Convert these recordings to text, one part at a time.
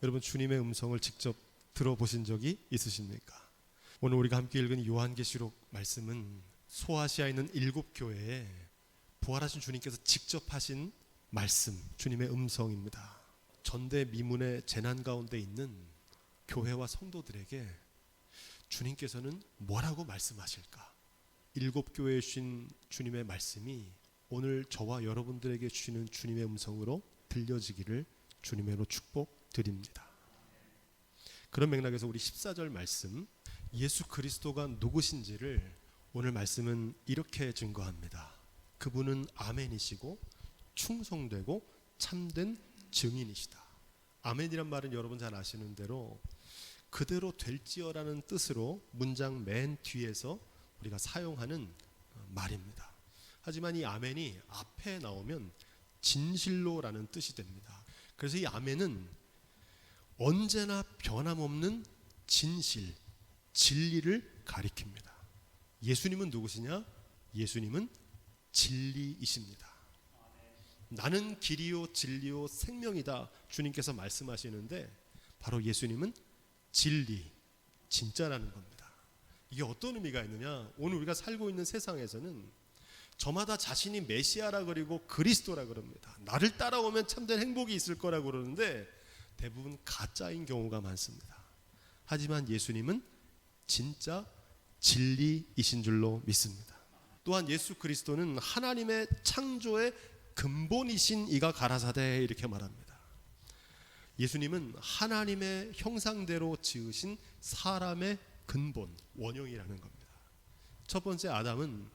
여러분 주님의 음성을 직접 들어보신 적이 있으십니까? 오늘 우리가 함께 읽은 요한계시록 말씀은 소아시아에 있는 7교회에 부활하신 주님께서 직접 하신 말씀, 주님의 음성입니다. 전대미문의 재난 가운데 있는 교회와 성도들에게 주님께서는 뭐라고 말씀하실까? 7교회에 주신 주님의 말씀이 오늘 저와 여러분들에게 주시는 주님의 음성으로 들려지기를 주님으로 축복드립니다. 그런 맥락에서 우리 14절 말씀, 예수 그리스도가 누구신지를 오늘 말씀은 이렇게 증거합니다. 그분은 아멘이시고 충성되고 참된 증인이시다. 아멘이란 말은 여러분 잘 아시는 대로 그대로 될지어라는 뜻으로 문장 맨 뒤에서 우리가 사용하는 말입니다. 하지만 이 아멘이 앞에 나오면 진실로라는 뜻이 됩니다. 그래서 이 아멘은 언제나 변함없는 진실, 진리를 가리킵니다. 예수님은 누구시냐? 예수님은 진리이십니다. 나는 길이요 진리요 생명이다 주님께서 말씀하시는데 바로 예수님은 진리, 진짜라는 겁니다. 이게 어떤 의미가 있느냐? 오늘 우리가 살고 있는 세상에서는 저마다 자신이 메시아라 그리고 그리스도라 그럽니다. 나를 따라오면 참된 행복이 있을 거라 그러는데 대부분 가짜인 경우가 많습니다. 하지만 예수님은 진짜 진리이신 줄로 믿습니다. 또한 예수 그리스도는 하나님의 창조의 근본이신 이가 가라사대 이렇게 말합니다. 예수님은 하나님의 형상대로 지으신 사람의 근본, 원형이라는 겁니다. 첫 번째 아담은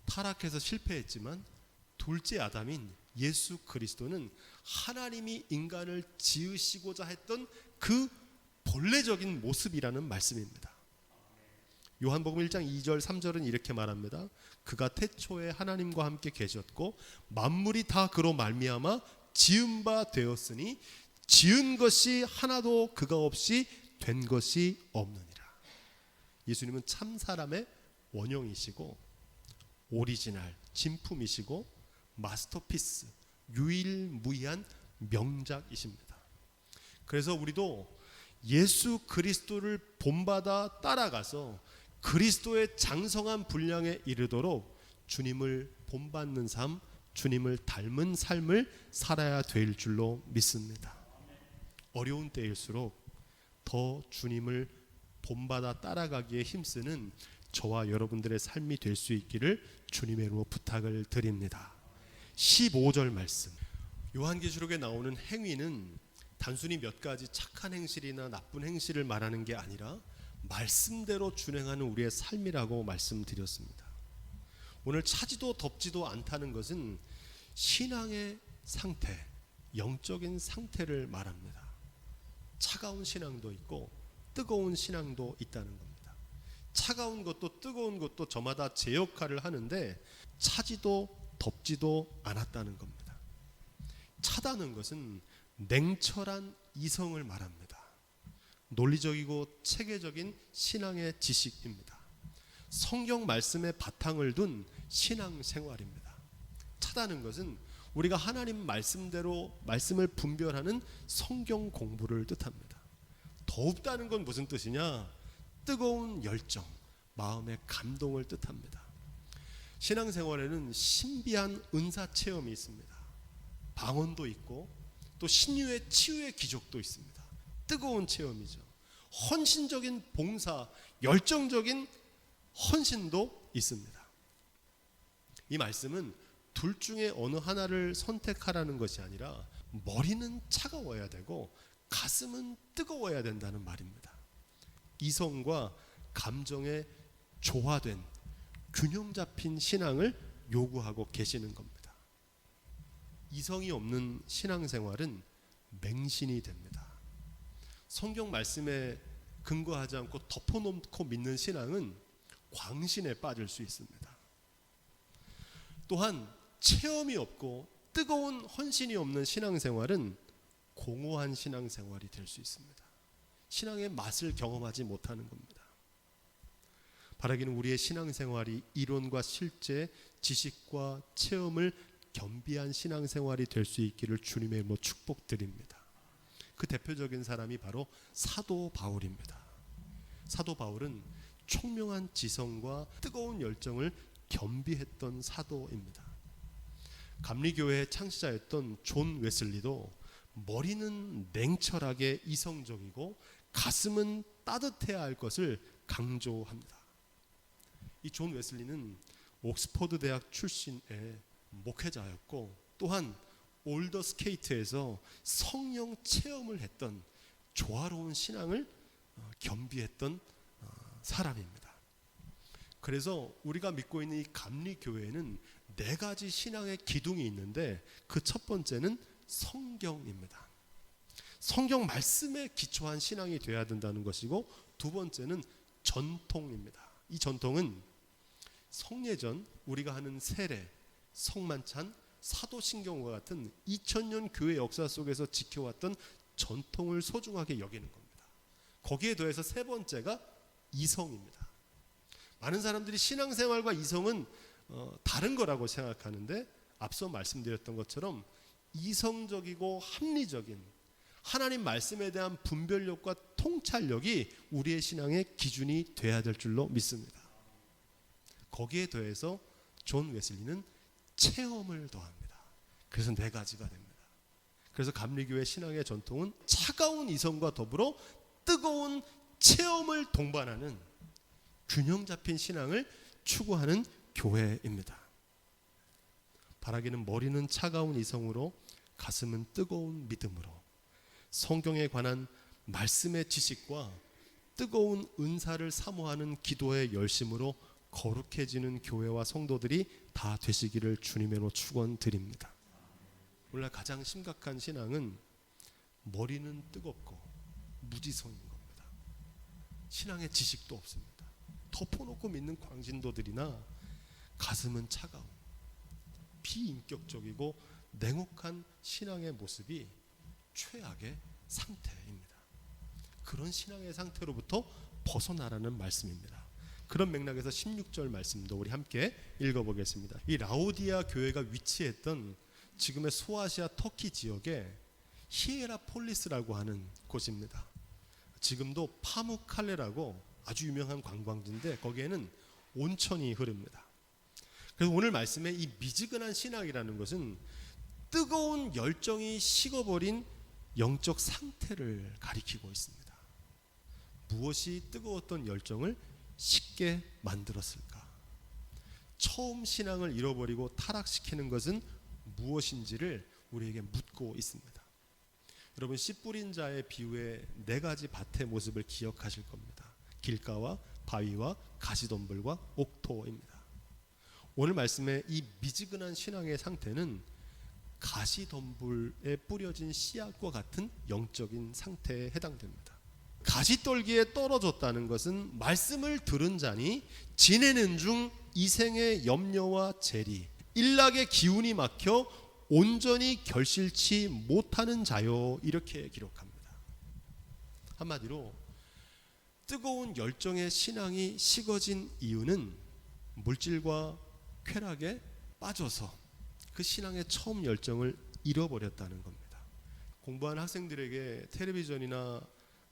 타락해서 실패했지만 둘째 아담인 예수 그리스도는 하나님이 인간을 지으시고자 했던 그 본래적인 모습이라는 말씀입니다. 요한복음 1장 2절 3절은 이렇게 말합니다. 그가 태초에 하나님과 함께 계셨고 만물이 다 그로 말미암아 지은 바 되었으니 지은 것이 하나도 그가 없이 된 것이 없느니라. 예수님은 참 사람의 원형이시고 오리지널, 진품이시고 마스터피스, 유일무이한 명작이십니다. 그래서 우리도 예수 그리스도를 본받아 따라가서 그리스도의 장성한 분량에 이르도록 주님을 본받는 삶, 주님을 닮은 삶을 살아야 될 줄로 믿습니다. 어려운 때일수록 더 주님을 본받아 따라가기에 힘쓰는 저와 여러분들의 삶이 될 수 있기를 주님의 이름으로 부탁을 드립니다. 15절 말씀, 요한계시록에 나오는 행위는 단순히 몇 가지 착한 행실이나 나쁜 행실을 말하는 게 아니라 말씀대로 준행하는 우리의 삶이라고 말씀드렸습니다. 오늘 차지도 덥지도 않다는 것은 신앙의 상태, 영적인 상태를 말합니다. 차가운 신앙도 있고 뜨거운 신앙도 있다는 겁니다. 차가운 것도 뜨거운 것도 저마다 제 역할을 하는데 차지도 덥지도 않았다는 겁니다. 차다는 것은 냉철한 이성을 말합니다. 논리적이고 체계적인 신앙의 지식입니다. 성경 말씀에 바탕을 둔 신앙 생활입니다. 차다는 것은 우리가 하나님 말씀대로 말씀을 분별하는 성경 공부를 뜻합니다. 덥다는 건 무슨 뜻이냐? 뜨거운 열정, 마음의 감동을 뜻합니다. 신앙생활에는 신비한 은사 체험이 있습니다. 방언도 있고 또 신유의 치유의 기적도 있습니다. 뜨거운 체험이죠. 헌신적인 봉사, 열정적인 헌신도 있습니다. 이 말씀은 둘 중에 어느 하나를 선택하라는 것이 아니라 머리는 차가워야 되고 가슴은 뜨거워야 된다는 말입니다. 이성과 감정에 조화된 균형 잡힌 신앙을 요구하고 계시는 겁니다. 이성이 없는 신앙생활은 맹신이 됩니다. 성경 말씀에 근거하지 않고 덮어놓고 믿는 신앙은 광신에 빠질 수 있습니다. 또한 체험이 없고 뜨거운 헌신이 없는 신앙생활은 공허한 신앙생활이 될 수 있습니다. 신앙의 맛을 경험하지 못하는 겁니다. 바라기는 우리의 신앙생활이 이론과 실제, 지식과 체험을 겸비한 신앙생활이 될 수 있기를 주님의 이름으로 축복드립니다. 그 대표적인 사람이 바로 사도 바울입니다. 사도 바울은 총명한 지성과 뜨거운 열정을 겸비했던 사도입니다. 감리교회의 창시자였던 존 웨슬리도 머리는 냉철하게 이성적이고 가슴은 따뜻해야 할 것을 강조합니다. 이 존 웨슬리는 옥스퍼드 대학 출신의 목회자였고 또한 올더 스케이트에서 성령 체험을 했던 조화로운 신앙을 겸비했던 사람입니다. 그래서 우리가 믿고 있는 이 감리교회에는 4가지 신앙의 기둥이 있는데 그 첫 번째는 성경입니다. 성경 말씀에 기초한 신앙이 되어야 된다는 것이고, 두 번째는 전통입니다. 이 전통은 성례전, 우리가 하는 세례, 성만찬, 사도신경과 같은 2000년 교회 역사 속에서 지켜왔던 전통을 소중하게 여기는 겁니다. 거기에 더해서 세 번째가 이성입니다. 많은 사람들이 신앙생활과 이성은 다른 거라고 생각하는데, 앞서 말씀드렸던 것처럼 이성적이고 합리적인 하나님 말씀에 대한 분별력과 통찰력이 우리의 신앙의 기준이 돼야 될 줄로 믿습니다. 거기에 더해서 존 웨슬리는 체험을 더합니다. 그래서 4가지가 됩니다. 그래서 감리교회 신앙의 전통은 차가운 이성과 더불어 뜨거운 체험을 동반하는 균형 잡힌 신앙을 추구하는 교회입니다. 바라기는 머리는 차가운 이성으로, 가슴은 뜨거운 믿음으로 성경에 관한 말씀의 지식과 뜨거운 은사를 사모하는 기도의 열심으로 거룩해지는 교회와 성도들이 다 되시기를 주님의로 축원드립니다. 오늘 가장 심각한 신앙은 머리는 뜨겁고 무지성인 겁니다. 신앙의 지식도 없습니다. 덮어놓고 믿는 광신도들이나 가슴은 차가운 비인격적이고 냉혹한 신앙의 모습이 최악의 상태입니다. 그런 신앙의 상태로부터 벗어나라는 말씀입니다. 그런 맥락에서 16절 말씀도 우리 함께 읽어보겠습니다. 이 라오디아 교회가 위치했던 지금의 소아시아 터키 지역에 히에라폴리스라고 하는 곳입니다. 지금도 파무칼레라고 아주 유명한 관광지인데 거기에는 온천이 흐릅니다. 그래서 오늘 말씀에 이 미지근한 신앙이라는 것은 뜨거운 열정이 식어버린 영적 상태를 가리키고 있습니다. 무엇이 뜨거웠던 열정을 식게 만들었을까? 처음 신앙을 잃어버리고 타락시키는 것은 무엇인지를 우리에게 묻고 있습니다. 여러분, 씨 뿌린 자의 비유의 4가지 밭의 모습을 기억하실 겁니다. 길가와 바위와 가시덤불과 옥토입니다. 오늘 말씀에 이 미지근한 신앙의 상태는 가시덤불에 뿌려진 씨앗과 같은 영적인 상태에 해당됩니다. 가시떨기에 떨어졌다는 것은 말씀을 들은 자니 지내는 중 이생의 염려와 재리, 일락의 기운이 막혀 온전히 결실치 못하는 자요, 이렇게 기록합니다. 한마디로 뜨거운 열정의 신앙이 식어진 이유는 물질과 쾌락에 빠져서 그 신앙의 처음 열정을 잃어버렸다는 겁니다. 공부하는 학생들에게 텔레비전이나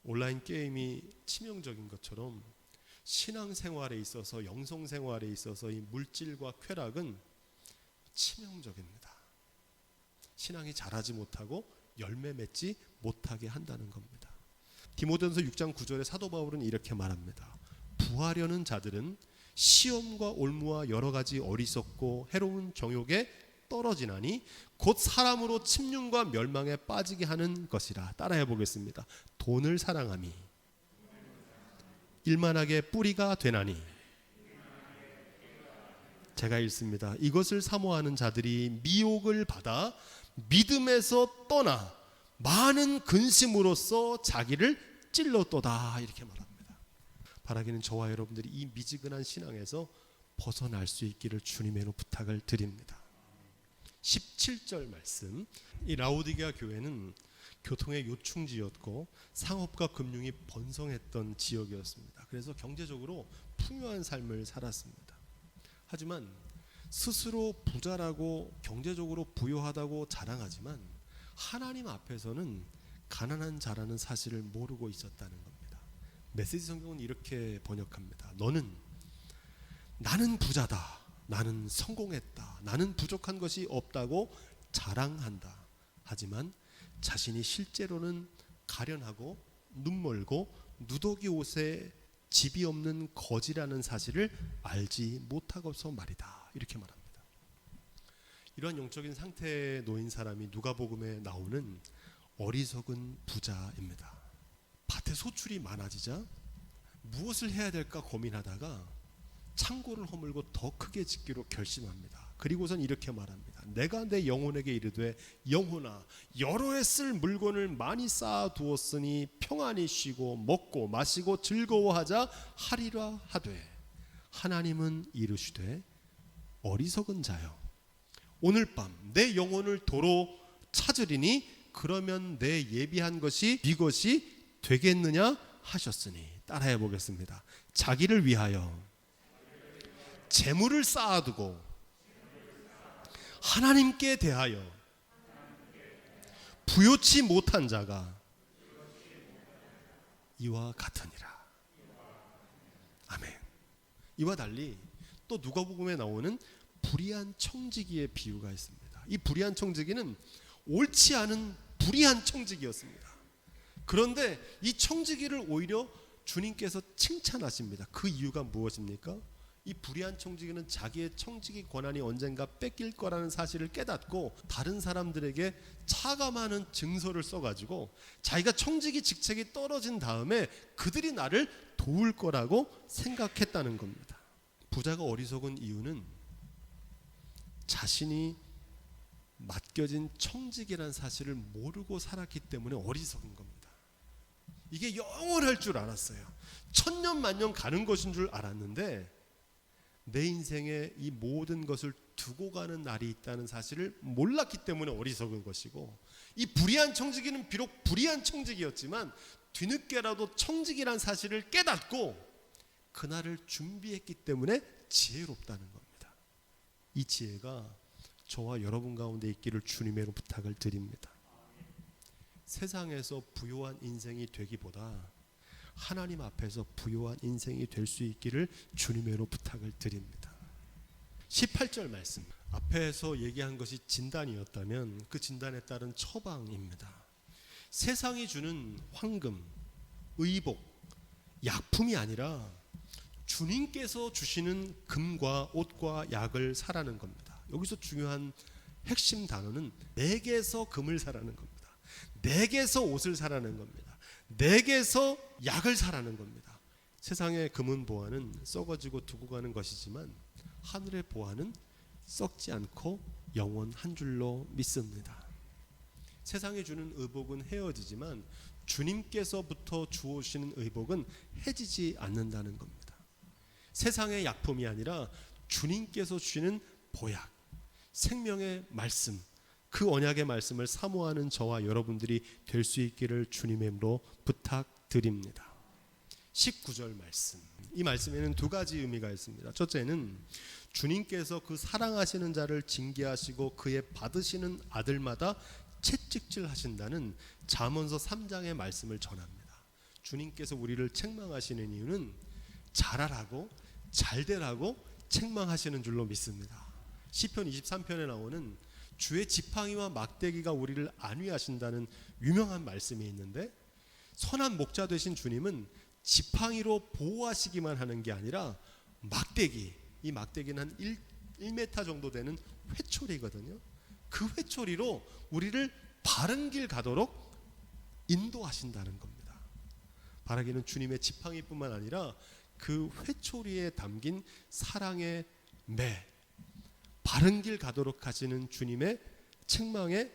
온라인 게임이 치명적인 것처럼 신앙생활에 있어서, 영성생활에 있어서 이 물질과 쾌락은 치명적입니다. 신앙이 자라지 못하고 열매 맺지 못하게 한다는 겁니다. 디모데전서 6장 9절에 사도 바울은 이렇게 말합니다. 부하려는 자들은 시험과 올무와 여러 가지 어리석고 해로운 정욕에 떨어지나니 곧 사람으로 침륜과 멸망에 빠지게 하는 것이라. 따라해 보겠습니다. 돈을 사랑함이 일만하게 뿌리가 되나니. 제가 읽습니다. 이것을 사모하는 자들이 미혹을 받아 믿음에서 떠나 많은 근심으로써 자기를 찔렀도다, 이렇게 말합니다. 바라기는 저와 여러분들이 이 미지근한 신앙에서 벗어날 수 있기를 주님의로 부탁을 드립니다. 17절 말씀, 이 라오디게아 교회는 교통의 요충지였고 상업과 금융이 번성했던 지역이었습니다. 그래서 경제적으로 풍요한 삶을 살았습니다. 하지만 스스로 부자라고 경제적으로 부유하다고 자랑하지만 하나님 앞에서는 가난한 자라는 사실을 모르고 있었다는 겁니다. 메시지 성경은 이렇게 번역합니다. 나는 부자다, 나는 성공했다, 나는 부족한 것이 없다고 자랑한다. 하지만 자신이 실제로는 가련하고 눈멀고 누더기 옷에 집이 없는 거지라는 사실을 알지 못하고서 말이다. 이렇게 말합니다. 이러한 영적인 상태에 놓인 사람이 누가복음에 나오는 어리석은 부자입니다. 밭에 소출이 많아지자 무엇을 해야 될까 고민하다가 창고를 허물고 더 크게 짓기로 결심합니다. 그리고선 이렇게 말합니다. 내가 내 영혼에게 이르되 영혼아, 여러 해 쓸 물건을 많이 쌓아 두었으니 평안히 쉬고 먹고 마시고 즐거워하자 하리라 하되, 하나님은 이르시되 어리석은 자여, 오늘 밤 내 영혼을 도로 찾으리니 그러면 내 예비한 것이 네 것이 되겠느냐 하셨으니. 따라해 보겠습니다. 자기를 위하여 재물을 쌓아두고 하나님께 대하여 부요치 못한 자가 이와 같으니라. 아멘. 이와 달리 또 누가복음에 나오는 불의한 청지기의 비유가 있습니다. 이 불의한 청지기는 옳지 않은 불의한 청지기였습니다. 그런데 이 청지기를 오히려 주님께서 칭찬하십니다. 그 이유가 무엇입니까? 이 불의한 청지기는 자기의 청지기 권한이 언젠가 뺏길 거라는 사실을 깨닫고 다른 사람들에게 차감하는 증서를 써가지고 자기가 청지기 직책이 떨어진 다음에 그들이 나를 도울 거라고 생각했다는 겁니다. 부자가 어리석은 이유는 자신이 맡겨진 청지기라는 사실을 모르고 살았기 때문에 어리석은 겁니다. 이게 영원할 줄 알았어요. 천년 만년 가는 것인 줄 알았는데 내 인생에 이 모든 것을 두고 가는 날이 있다는 사실을 몰랐기 때문에 어리석은 것이고, 이 불의한 청지기는 비록 불의한 청지기였지만 뒤늦게라도 청지기란 사실을 깨닫고 그날을 준비했기 때문에 지혜롭다는 겁니다. 이 지혜가 저와 여러분 가운데 있기를 주님으로 부탁을 드립니다. 세상에서 부요한 인생이 되기보다 하나님 앞에서 부요한 인생이 될 수 있기를 주님으로 부탁을 드립니다. 18절 말씀, 앞에서 얘기한 것이 진단이었다면 그 진단에 따른 처방입니다. 세상이 주는 황금, 의복, 약품이 아니라 주님께서 주시는 금과 옷과 약을 사라는 겁니다. 여기서 중요한 핵심 단어는 내게서 금을 사라는 겁니다. 내게서 옷을 사라는 겁니다. 내게서 약을 사라는 겁니다. 세상의 금은 보화는 썩어지고 두고 가는 것이지만 하늘의 보화는 썩지 않고 영원한 줄로 믿습니다. 세상이 주는 의복은 헤어지지만 주님께서부터 주오시는 의복은 해지지 않는다는 겁니다. 세상의 약품이 아니라 주님께서 주시는 보약, 생명의 말씀, 그 언약의 말씀을 사모하는 저와 여러분들이 될 수 있기를 주님의 이름으로 부탁드립니다. 19절 말씀, 이 말씀에는 두 가지 의미가 있습니다. 첫째는 주님께서 그 사랑하시는 자를 징계하시고 그의 받으시는 아들마다 채찍질 하신다는 잠언서 3장의 말씀을 전합니다. 주님께서 우리를 책망하시는 이유는 잘하라고, 잘되라고 책망하시는 줄로 믿습니다. 시편 23편에 나오는 주의 지팡이와 막대기가 우리를 안위하신다는 유명한 말씀이 있는데, 선한 목자 되신 주님은 지팡이로 보호하시기만 하는 게 아니라 막대기, 이 막대기는 한 1m 정도 되는 회초리거든요. 그 회초리로 우리를 바른 길 가도록 인도하신다는 겁니다. 바라기는 주님의 지팡이뿐만 아니라 그 회초리에 담긴 사랑의 매, 바른 길 가도록 하시는 주님의 책망에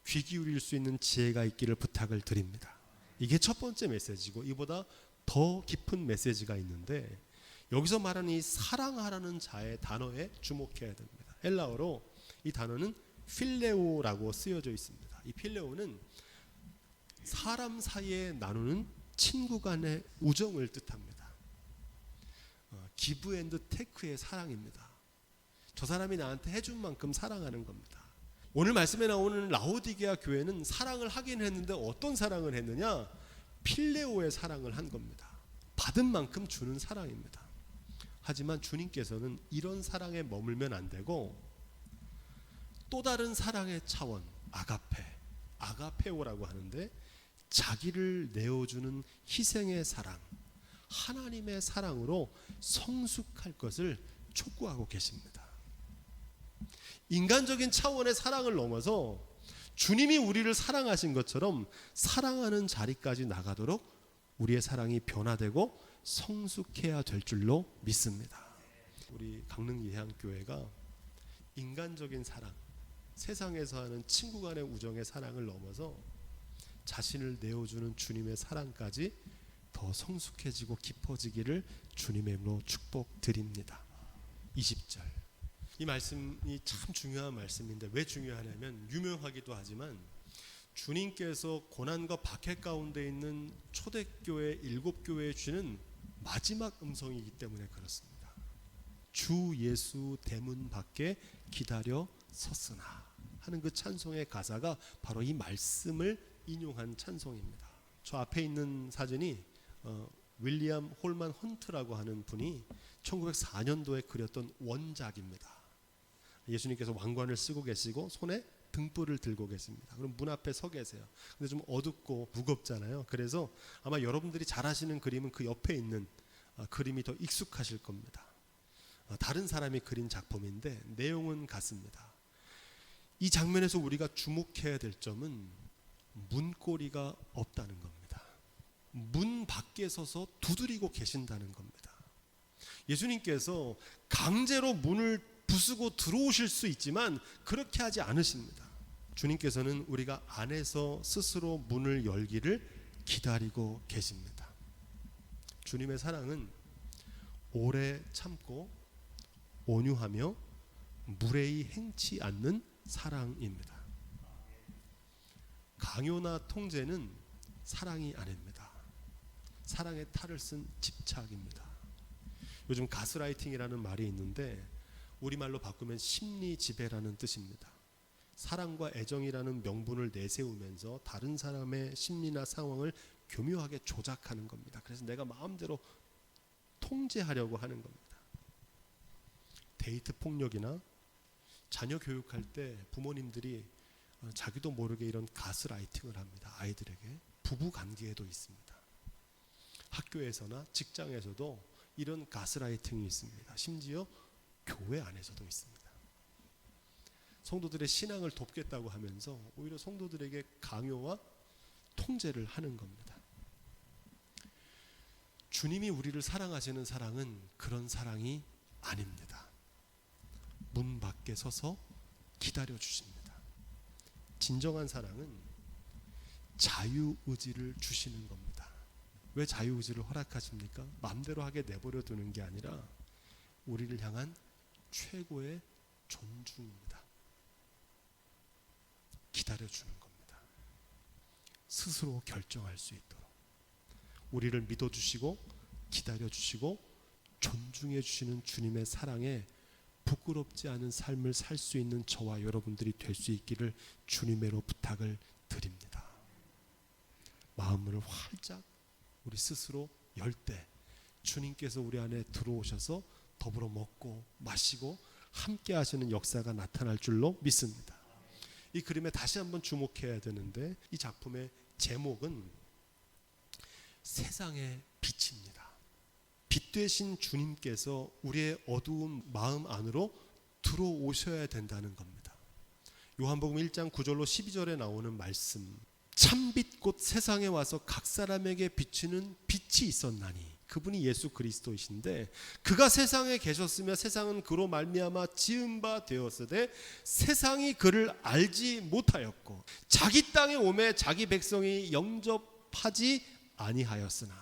귀 기울일 수 있는 지혜가 있기를 부탁을 드립니다. 이게 첫 번째 메시지고, 이보다 더 깊은 메시지가 있는데, 여기서 말하는 이 사랑하라는 자의 단어에 주목해야 됩니다. 헬라어로 이 단어는 필레오라고 쓰여져 있습니다. 이 필레오는 사람 사이에 나누는 친구 간의 우정을 뜻합니다. 기브 앤드 테크의 사랑입니다. 저 사람이 나한테 해준 만큼 사랑하는 겁니다. 오늘 말씀에 나오는 라오디게아 교회는 사랑을 하긴 했는데 어떤 사랑을 했느냐? 필레오의 사랑을 한 겁니다. 받은 만큼 주는 사랑입니다. 하지만 주님께서는 이런 사랑에 머물면 안 되고 또 다른 사랑의 차원, 아가페오라고 하는데 자기를 내어주는 희생의 사랑, 하나님의 사랑으로 성숙할 것을 촉구하고 계십니다. 인간적인 차원의 사랑을 넘어서 주님이 우리를 사랑하신 것처럼 사랑하는 자리까지 나가도록 우리의 사랑이 변화되고 성숙해야 될 줄로 믿습니다. 우리 강릉예향교회가 인간적인 사랑, 세상에서 하는 친구 간의 우정의 사랑을 넘어서 자신을 내어주는 주님의 사랑까지 더 성숙해지고 깊어지기를 주님의 이름으로 축복드립니다. 20절. 이 말씀이 참 중요한 말씀인데 왜 중요하냐면 유명하기도 하지만 주님께서 고난과 박해 가운데 있는 초대교회 7교회에 주는 마지막 음성이기 때문에 그렇습니다. 주 예수 대문 밖에 기다려 섰으나 하는 그 찬송의 가사가 바로 이 말씀을 인용한 찬송입니다. 저 앞에 있는 사진이 윌리엄 홀만 헌트라고 하는 분이 1904년도에 그렸던 원작입니다. 예수님께서 왕관을 쓰고 계시고 손에 등불을 들고 계십니다. 그럼 문 앞에 서 계세요. 근데 좀 어둡고 무겁잖아요. 그래서 아마 여러분들이 잘 아시는 그림은 그 옆에 있는 그림이 더 익숙하실 겁니다. 다른 사람이 그린 작품인데 내용은 같습니다. 이 장면에서 우리가 주목해야 될 점은 문고리가 없다는 겁니다. 문 밖에 서서 두드리고 계신다는 겁니다. 예수님께서 강제로 문을 부수고 들어오실 수 있지만 그렇게 하지 않으십니다. 주님께서는 우리가 안에서 스스로 문을 열기를 기다리고 계십니다. 주님의 사랑은 오래 참고 온유하며 무례히 행치 않는 사랑입니다. 강요나 통제는 사랑이 아닙니다. 사랑의 탈을 쓴 집착입니다. 요즘 가스라이팅이라는 말이 있는데 우리말로 바꾸면 심리 지배라는 뜻입니다. 사랑과 애정이라는 명분을 내세우면서 다른 사람의 심리나 상황을 교묘하게 조작하는 겁니다. 그래서 내가 마음대로 통제하려고 하는 겁니다. 데이트 폭력이나 자녀 교육할 때 부모님들이 자기도 모르게 이런 가스라이팅을 합니다. 아이들에게. 부부 관계에도 있습니다. 학교에서나 직장에서도 이런 가스라이팅이 있습니다. 심지어 교회 안에서도 있습니다. 성도들의 신앙을 돕겠다고 하면서 오히려 성도들에게 강요와 통제를 하는 겁니다. 주님이 우리를 사랑하시는 사랑은 그런 사랑이 아닙니다. 문 밖에 서서 기다려 주십니다. 진정한 사랑은 자유의지를 주시는 겁니다. 왜 자유의지를 허락하십니까? 마음대로 하게 내버려 두는 게 아니라 우리를 향한 최고의 존중입니다. 기다려주는 겁니다. 스스로 결정할 수 있도록 우리를 믿어주시고 기다려주시고 존중해주시는 주님의 사랑에 부끄럽지 않은 삶을 살 수 있는 저와 여러분들이 될 수 있기를 주님으로 부탁을 드립니다. 마음을 활짝 우리 스스로 열 때 주님께서 우리 안에 들어오셔서 더불어 먹고 마시고 함께 하시는 역사가 나타날 줄로 믿습니다. 이 그림에 다시 한번 주목해야 되는데 이 작품의 제목은 세상의 빛입니다. 빛 되신 주님께서 우리의 어두운 마음 안으로 들어오셔야 된다는 겁니다. 요한복음 1장 9절로 12절에 나오는 말씀, 참빛 곧 세상에 와서 각 사람에게 비추는 빛이 있었나니, 그분이 예수 그리스도이신데 그가 세상에 계셨으며 세상은 그로 말미암아 지은 바 되었으되 세상이 그를 알지 못하였고 자기 땅에 오매 자기 백성이 영접하지 아니하였으나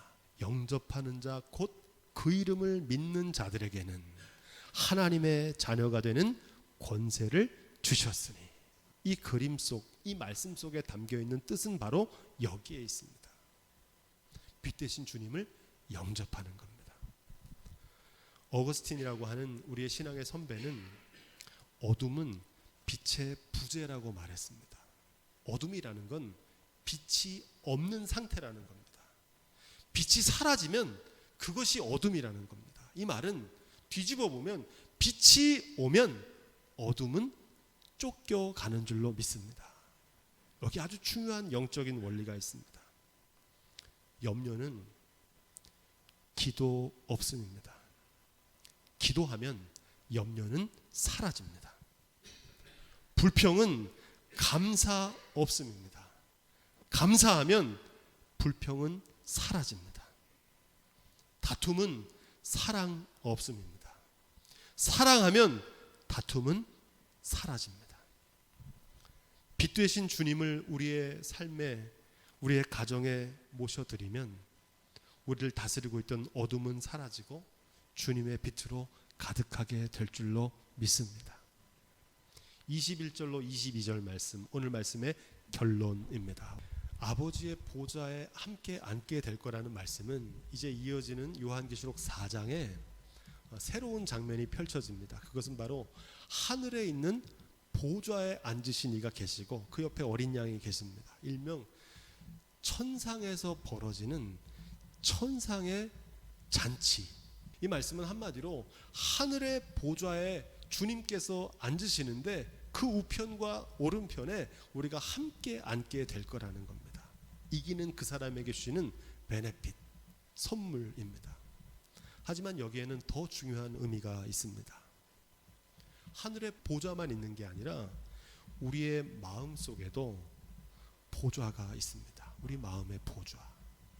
영접하는 자 곧 그 이름을 믿는 자들에게는 하나님의 자녀가 되는 권세를 주셨으니, 이 그림 속, 이 말씀 속에 담겨있는 뜻은 바로 여기에 있습니다. 빛 대신 주님을 영접하는 겁니다. 어거스틴이라고 하는 우리의 신앙의 선배는 어둠은 빛의 부재라고 말했습니다. 어둠이라는 건 빛이 없는 상태라는 겁니다. 빛이 사라지면 그것이 어둠이라는 겁니다. 이 말은 뒤집어 보면 빛이 오면 어둠은 쫓겨가는 줄로 믿습니다. 여기 아주 중요한 영적인 원리가 있습니다. 염려는 기도 없음입니다. 기도하면 염려는 사라집니다. 불평은 감사 없음입니다. 감사하면 불평은 사라집니다. 다툼은 사랑 없음입니다. 사랑하면 다툼은 사라집니다. 빛 되신 주님을 우리의 삶에, 우리의 가정에 모셔드리면 우리를 다스리고 있던 어둠은 사라지고 주님의 빛으로 가득하게 될 줄로 믿습니다. 21절로 22절 말씀, 오늘 말씀의 결론입니다. 아버지의 보좌에 함께 앉게 될 거라는 말씀은 이제 이어지는 요한계시록 4장에 새로운 장면이 펼쳐집니다. 그것은 바로 하늘에 있는 보좌에 앉으신 이가 계시고 그 옆에 어린 양이 계십니다. 일명 천상에서 벌어지는 천상의 잔치. 이 말씀은 한마디로 하늘의 보좌에 주님께서 앉으시는데 그 우편과 오른편에 우리가 함께 앉게 될 거라는 겁니다. 이기는 그 사람에게 주시는 베네핏, 선물입니다. 하지만 여기에는 더 중요한 의미가 있습니다. 하늘의 보좌만 있는 게 아니라 우리의 마음 속에도 보좌가 있습니다. 우리 마음의 보좌.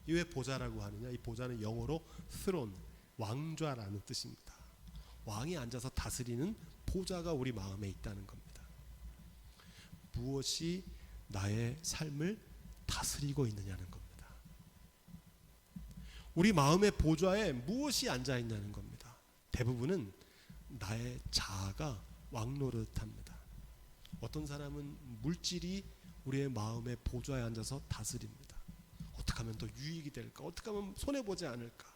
이 왜 보좌라고 하느냐? 이 보좌는 영어로 throne, 왕좌라는 뜻입니다. 왕이 앉아서 다스리는 보좌가 우리 마음에 있다는 겁니다. 무엇이 나의 삶을 다스리고 있느냐는 겁니다. 우리 마음의 보좌에 무엇이 앉아 있냐는 겁니다. 대부분은 나의 자아가 왕노릇합니다. 어떤 사람은 물질이 우리의 마음의 보좌에 앉아서 다스립니다. 어떻게 하면 더 유익이 될까? 어떻게 하면 손해보지 않을까?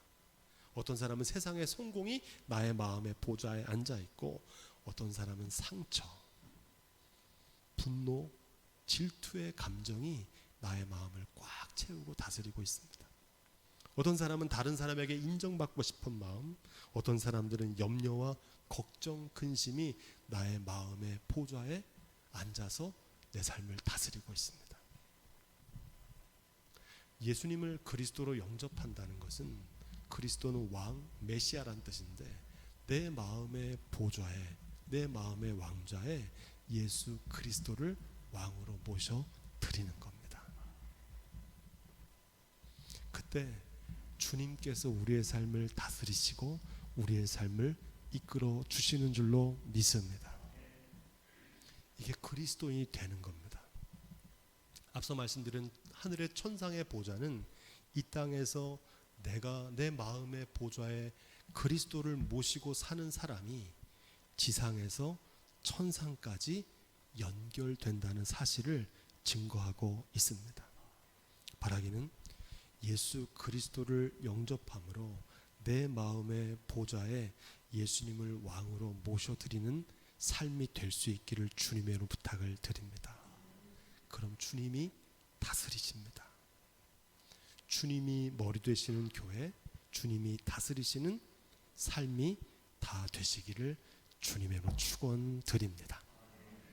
어떤 사람은 세상의 성공이 나의 마음의 보좌에 앉아 있고 어떤 사람은 상처, 분노, 질투의 감정이 나의 마음을 꽉 채우고 다스리고 있습니다. 어떤 사람은 다른 사람에게 인정받고 싶은 마음, 어떤 사람들은 염려와 걱정, 근심이 나의 마음의 보좌에 앉아서 내 삶을 다스리고 있습니다. 예수님을 그리스도로 영접한다는 것은 그리스도는 왕, 메시아란 뜻인데 내 마음의 보좌에, 내 마음의 왕좌에 예수 그리스도를 왕으로 모셔드리는 겁니다. 그때 주님께서 우리의 삶을 다스리시고 우리의 삶을 이끌어 주시는 줄로 믿습니다. 이게 그리스도인이 되는 겁니다. 앞서 말씀드린 하늘의 천상의 보좌는 이 땅에서 내가 내 마음의 보좌에 그리스도를 모시고 사는 사람이 지상에서 천상까지 연결된다는 사실을 증거하고 있습니다. 바라기는 예수 그리스도를 영접함으로 내 마음의 보좌에 예수님을 왕으로 모셔드리는 삶이 될 수 있기를 주님으로 부탁을 드립니다. 그럼 주님이 다스리십니다. 주님이 머리 되시는 교회, 주님이 다스리시는 삶이 다 되시기를 주님으로 축원드립니다.